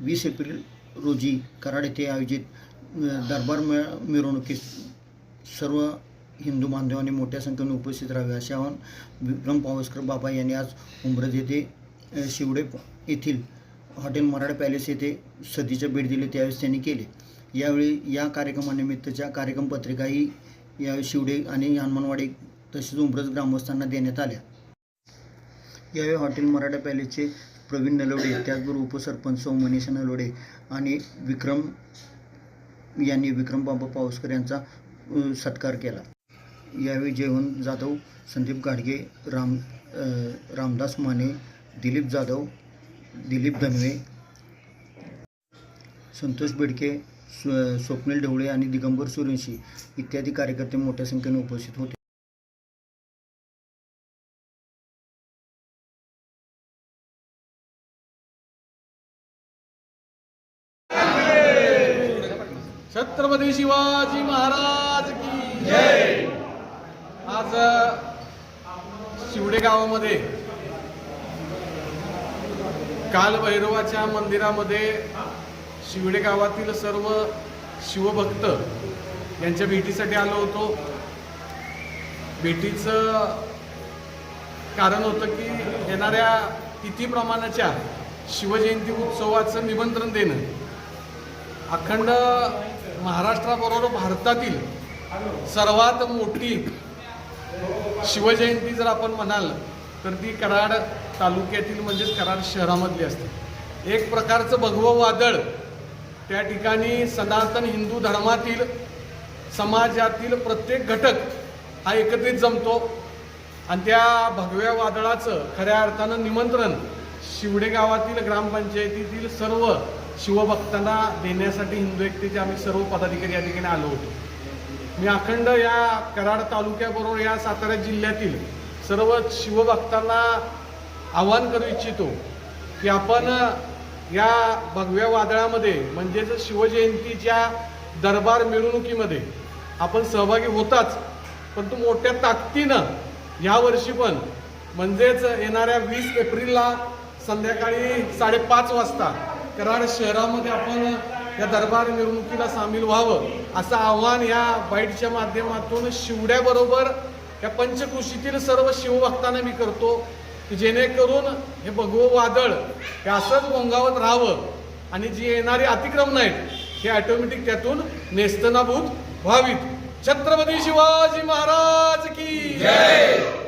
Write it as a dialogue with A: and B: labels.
A: 20 April रोजी कराड येथे आयोजित दरबार मिरवणुकीस सर्व हिंदू बांधवांनी मोठ्या संख्येने उपस्थित राहावे असे आवाहन विक्रम पावसकर बाबा यांनी आज उंब्रज येथे शिवडे येथील हॉटेल मराठा पॅलेस येथे सदीच्या भेट दिली त्यावेळेस त्यांनी केले। यावेळी या कार्यक्रमानिमित्तच्या कार्यक्रम पत्रिकाही यावेळी शिवडे आणि हनुमानवाडी तसेच उंब्रज ग्रामस्थांना देण्यात आल्या। यावेळी हॉटेल मराठा पॅलेसचे प्रवीण नलवडे त्याचबरोबर उपसरपंच सौ मनीषा नलवडे आणि विक्रम बाबा पावसकर यांचा सत्कार केला। यावेळी जयवंत जाधव, संदीप गाडगे, रामदास माने, दिलीप जाधव, दिलीप धनवे, संतोष बेडके, स्वप्नील ढवळे आणि दिगंबर सूर्यवंशी इत्यादी कार्यकर्ते मोठ्या संख्येने उपस्थित होते।
B: छत्रपती शिवाजी महाराज की जय। आज शिवडे गावामध्ये कालभैरवाच्या मंदिरामध्ये शिवडे गावातील सर्व शिवभक्त यांच्या भेटीसाठी आलो होतो। भेटीचं कारण होतं की येणाऱ्या तिथीप्रमाणाच्या शिवजयंती उत्सवाचं निमंत्रण देणं। अखंड महाराष्ट्राबरोबर भारतातील सर्वात मोठी शिवजयंती जर आपण म्हणाल तर ती कराड तालुक्यातील म्हणजेच कराड शहरामधली असते। एक प्रकारचं भगवं वादळ त्या ठिकाणी सनातन हिंदू धर्मातील समाजातील प्रत्येक घटक हा एकत्रित जमतो आणि त्या भगव्या वादळाचं खऱ्या अर्थानं निमंत्रण शिवडे गावातील ग्रामपंचायतीतील सर्व शिवभक्तांना देण्यासाठी हिंदू एकतेचे आम्ही सर्व पदाधिकारी या ठिकाणी आलो होतो। मी अखंड या कराड तालुक्याबरोबर या सातारा जिल्ह्यातील सर्व शिवभक्तांना आवाहन करू इच्छितो की आपण या भगव्या वादळामध्ये म्हणजेच शिवजयंतीच्या दरबार मिरवणुकीमध्ये आपण सहभागी होताच, पण तो मोठ्या ताकदीनं यावर्षी पण म्हणजेच येणाऱ्या 20 एप्रिलला संध्याकाळी 5:30 वाजता कराड शहरामध्ये आपण या दरबार मिरवणुकीला सामील व्हावं असं आव्हान या बाईटच्या माध्यमातून शिवड्याबरोबर या पंचकृषीतील सर्व शिवभक्तांना मी करतो की जेणेकरून हे भगवं वादळ हे असंच घोंगावत राहावं आणि जी येणारी अतिक्रमण आहेत हे ऑटोमॅटिक त्यातून नेस्तनाभूत व्हावीत। छत्रपती शिवाजी महाराज की जय।